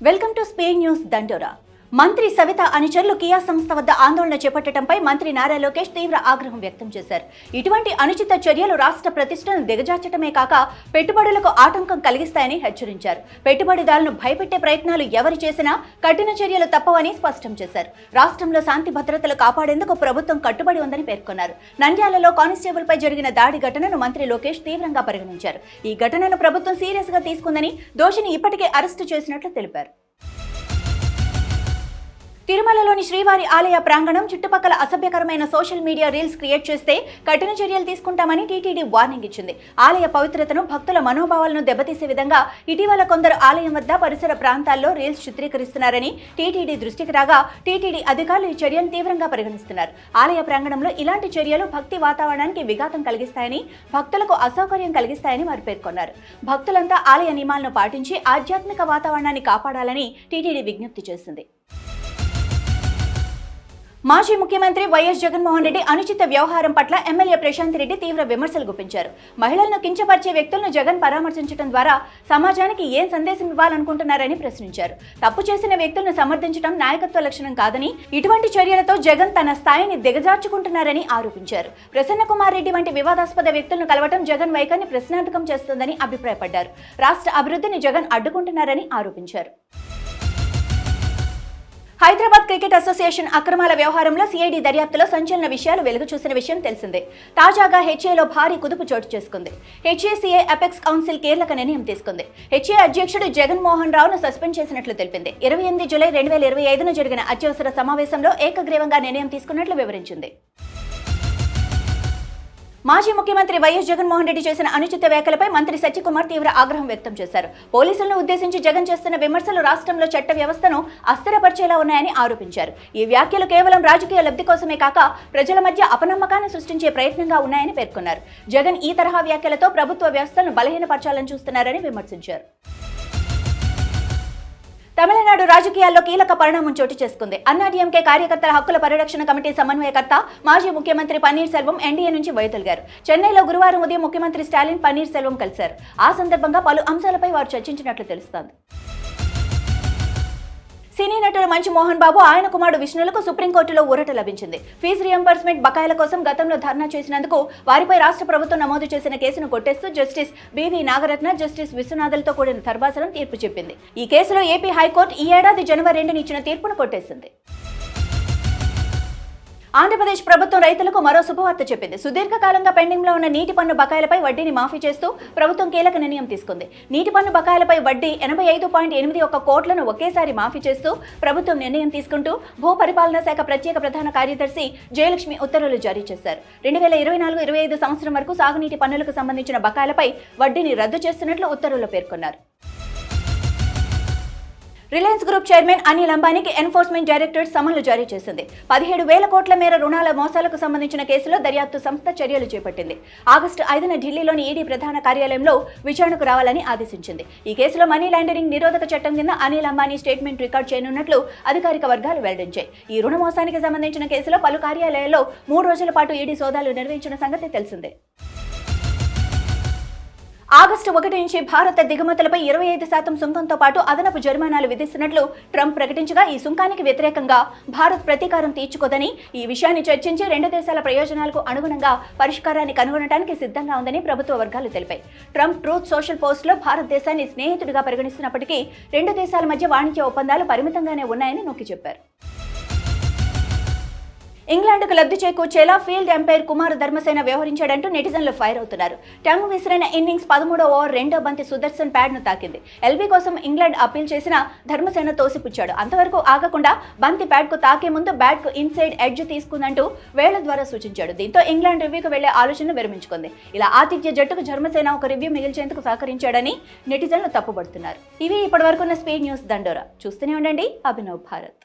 Welcome to speed news దండోరా. మంత్రి సవిత అనుచరులు కియా సంస్థ వద్ద ఆందోళన చేపట్టడంపై మంత్రి నారా లోకేష్ తీవ్ర ఆగ్రహం వ్యక్తం చేశారు. ఇటువంటి అనుచిత చర్యలు రాష్ట్ర ప్రతిష్టను దిగజార్చడమే కాక పెట్టుబడులకు ఆటంకం కలిగిస్తాయని హెచ్చరించారు. పెట్టుబడిదారులను భయపెట్టే ప్రయత్నాలు ఎవరు చేసినా కఠిన చర్యలు తప్పవని స్పష్టం చేశారు. రాష్ట్రంలో శాంతి భద్రతలు కాపాడేందుకు ప్రభుత్వం కట్టుబడి ఉందని పేర్కొన్నారు. నంద్యాలలో కానిస్టేబుల్ పై జరిగిన దాడి ఘటనను మంత్రి లోకేష్ తీవ్రంగా పరిగణించారు. ఈ ఘటనను ప్రభుత్వం సీరియస్ గా తీసుకుందని, దోషిని ఇప్పటికే అరెస్టు చేసినట్లు తెలిపారు. తిరుమలలోని శ్రీవారి ఆలయ ప్రాంగణం చుట్టుపక్కల అసభ్యకరమైన సోషల్ మీడియా రీల్స్ క్రియేట్ చేస్తే కఠిన చర్యలు తీసుకుంటామని టీటీడీ వార్నింగ్ ఇచ్చింది. ఆలయ పవిత్రతను, భక్తుల మనోభావాలను దెబ్బతీసే విధంగా ఇటీవల కొందరు ఆలయం వద్ద పరిసర ప్రాంతాల్లో రీల్స్ చిత్రీకరిస్తున్నారని టీటీడీ దృష్టికి రాగా టీటీడీ అధికారులు ఈ చర్యను తీవ్రంగా పరిగణిస్తున్నారు. ఆలయ ప్రాంగణంలో ఇలాంటి చర్యలు భక్తి వాతావరణానికి విఘాతం కలిగిస్తాయని, భక్తులకు అసౌకర్యం కలిగిస్తాయని వారు పేర్కొన్నారు. భక్తులంతా ఆలయ నియమాలను పాటించి ఆధ్యాత్మిక వాతావరణాన్ని కాపాడాలని టీటీడీ విజ్ఞప్తి చేసింది. మాజీ ముఖ్యమంత్రి వైఎస్ జగన్మోహన్ రెడ్డి అనుచిత వ్యవహారం పట్ల ఎమ్మెల్యే ప్రశాంత్ రెడ్డి తీవ్ర విమర్శలు గుప్పించారు. మహిళలను కించపరిచే వ్యక్తులను జగన్ పరామర్శించడం ద్వారా సమాజానికి ఏం సందేశం ఇవ్వాలనుకుంటున్నారని ప్రశ్నించారు. తప్పు చేసిన వ్యక్తులను సమర్థించడం నాయకత్వ లక్షణం కాదని, ఇటువంటి చర్యలతో జగన్ తన స్థాయిని దిగజార్చుకుంటున్నారని ఆరోపించారు. ప్రసన్న కుమార్ రెడ్డి వంటి వివాదాస్పద వ్యక్తులను కలవటం జగన్ వైఖరిని ప్రశ్నార్థకం చేస్తుందని అభిప్రాయపడ్డారు. రాష్ట్ర అభివృద్ధిని జగన్ అడ్డుకుంటున్నారని ఆరోపించారు. హైదరాబాద్ క్రికెట్ అసోసియేషన్ అక్రమాల వ్యవహారంలో సిఐడి దర్యాప్తులో సంచలన విషయాలు వెలుగు చూసిన విషయం తెలిసిందే. తాజాగా హెచ్ఏలో భారీ కుదుపు చోటు చేసుకుంది. హెచ్ఏసీఏ అపెక్స్ కౌన్సిల్ కీలక నిర్ణయం తీసుకుంది. హెచ్ఏ అధ్యక్షుడు జగన్మోహన్ రావును సస్పెండ్ చేసినట్లు తెలిపింది. 28 జూలై 2025న జరిగిన అత్యవసర సమావేశంలో ఏకగ్రీవంగా నిర్ణయం తీసుకున్నట్లు వివరించింది. మాజీ ముఖ్యమంత్రి వైఎస్ జగన్మోహన్ రెడ్డి చేసిన అనుచిత వ్యాఖ్యలపై మంత్రి సత్యకుమార్ తీవ్ర ఆగ్రహం వ్యక్తం చేశారు. పోలీసులను ఉద్దేశించి జగన్ చేస్తున్న విమర్శలు రాష్ట్రంలో చట్ట వ్యవస్థను అస్థిరపరిచేలా ఉన్నాయని ఆరోపించారు. ఈ వ్యాఖ్యలు కేవలం రాజకీయ లబ్ధి కోసమే కాక ప్రజల మధ్య అపనమ్మకాన్ని సృష్టించే ప్రయత్నంగా ఉన్నాయని పేర్కొన్నారు. జగన్ ఈ తరహా వ్యాఖ్యలతో ప్రభుత్వ వ్యవస్థను బలహీనపరచాలని చూస్తున్నారని విమర్శించారు. తమిళనాడు రాజకీయాల్లో కీలక పరిణామం చోటు చేసుకుంది. అన్నాడీఎంకే కార్యకర్తల హక్కుల పరిరక్షణ కమిటీ సమన్వయకర్త మాజీ ముఖ్యమంత్రి పన్నీర్ సెల్వం ఎన్డీఏ నుంచి వైదొలిగారు. చెన్నైలో గురువారం ఉదయం ముఖ్యమంత్రి స్టాలిన్, పన్నీర్ సెల్వం కలిశారు. ఆ సందర్భంగా పలు అంశాలపై వారు చర్చించినట్లు తెలుస్తోంది. సినీ నటుడు మంచు మోహన్ బాబు, ఆయన కుమారుడు విష్ణులకు సుప్రీంకోర్టులో ఊరట లభించింది. ఫీజు రియంబర్స్మెంట్ బకాయిల కోసం గతంలో ధర్నా చేసినందుకు వారిపై రాష్ట్ర ప్రభుత్వం నమోదు చేసిన కేసును కొట్టేస్తూ జస్టిస్ బివి నాగరత్న, జస్టిస్ విశ్వనాథ్లతో కూడిన ధర్మాసనం తీర్పు చెప్పింది. ఈ కేసులో ఏపీ హైకోర్టు ఈ ఏడాది జనవరి 2న ఇచ్చిన తీర్పును కొట్టేసింది. ఆంధ్రప్రదేశ్ ప్రభుత్వం రైతులకు మరో శుభవార్త చెప్పింది. సుదీర్ఘకాలంగా పెండింగ్లో ఉన్న నీటి పన్ను బకాయిలపై వడ్డీని మాఫీ చేస్తూ ప్రభుత్వం కీలక నిర్ణయం తీసుకుంది. నీటి పన్ను బకాయిలపై వడ్డీ 85.81 కోట్లను ఒకేసారి మాఫీ చేస్తూ ప్రభుత్వం నిర్ణయం తీసుకుంటూ భూ పరిపాలనా శాఖ ప్రత్యేక ప్రధాన కార్యదర్శి జయలక్ష్మి ఉత్తర్వులు జారీ చేశారు. 2024-25 సంవత్సరం వరకు సాగునీటి పన్నులకు సంబంధించిన బకాయిలపై వడ్డీని రద్దు చేస్తున్నట్లు ఉత్తర్వుల్లో పేర్కొన్నారు. రిలయన్స్ గ్రూప్ చైర్మన్ అనిల్ అంబానీకి ఎన్ఫోర్స్మెంట్ డైరెక్టరేట్ సమన్లు జారీ చేసింది. 17,000 కోట్ల మేర రుణాల మోసాలకు సంబంధించిన కేసులో దర్యాప్తు సంస్థ చర్యలు చేపట్టింది. ఆగస్టు 5న ఢిల్లీలోని ఈడీ ప్రధాన కార్యాలయంలో విచారణకు రావాలని ఆదేశించింది. ఈ కేసులో మనీ లాండరింగ్ నిరోధక చట్టం కింద అనిల్ అంబానీ స్టేట్మెంట్ రికార్డ్ చేయనున్నట్లు అధికారిక వర్గాలు వెల్లడించాయి. ఈ రుణ మోసానికి సంబంధించిన కేసులో పలు కార్యాలయాల్లో 3 రోజుల పాటు ఈడీ సోదాలు నిర్వహించిన సంగతి తెలిసిందే. ఆగస్టు 1 నుంచి భారత దిగుమతులపై 25% సుంకంతో పాటు అదనపు జరిమానాలు విధిస్తున్నట్లు ట్రంప్ ప్రకటించగా, ఈ సుంకానికి వ్యతిరేకంగా భారత్ ప్రతీకారం తీర్చుకోదని, ఈ విషయాన్ని చర్చించి 2 దేశాల ప్రయోజనాలకు అనుగుణంగా పరిష్కారాన్ని కనుగొనడానికి సిద్ధంగా ఉందని ప్రభుత్వ వర్గాలు తెలిపాయి. ట్రంప్ ట్రూత్ సోషల్ పోస్టులో భారతదేశాన్ని స్నేహితుడిగా పరిగణిస్తున్నప్పటికీ 2 దేశాల మధ్య వాణిజ్య ఒప్పందాలు పరిమితంగానే ఉన్నాయని నొక్కి చెప్పారు. ఇంగ్లాండ్కు లబ్ధి చేకూర్చేలా ఫీల్డ్ ఎంపైర్ కుమార్ ధర్మసేన వ్యవహరించాడంటూ నెటిజన్లు ఫైర్ అవుతున్నారు. టంగ్ విసిరైన ఇన్నింగ్స్ 13వ ఓవర్ 2వ బంతి సుదర్శన్ ప్యాడ్ను తాకింది. ఎల్బీ కోసం ఇంగ్లాండ్ అప్పీల్ చేసిన ధర్మసేన తోసిపుచ్చాడు. అంతవరకు ఆగకుండా బంతి ప్యాడ్కు తాకే ముందు బ్యాట్కు ఇన్సైడ్ ఎడ్జ్ తీసుకుందంటూ వేళ్ల ద్వారా సూచించాడు. దీంతో ఇంగ్లాండ్ రివ్యూకు వెళ్లే ఆలోచన విరమించుకుంది. ఇలా ఆతిథ్య జట్టుకు ధర్మసేన ఒక రివ్యూ మిగిల్చేందుకు సహకరించాడని నెటిజన్లు తప్పుపడుతున్నారు. ఇవి ఇప్పటివరకున్న స్పీడ్ న్యూస్ దండోరా. చూస్తూనే ఉండండి అభినవ్ భారత్.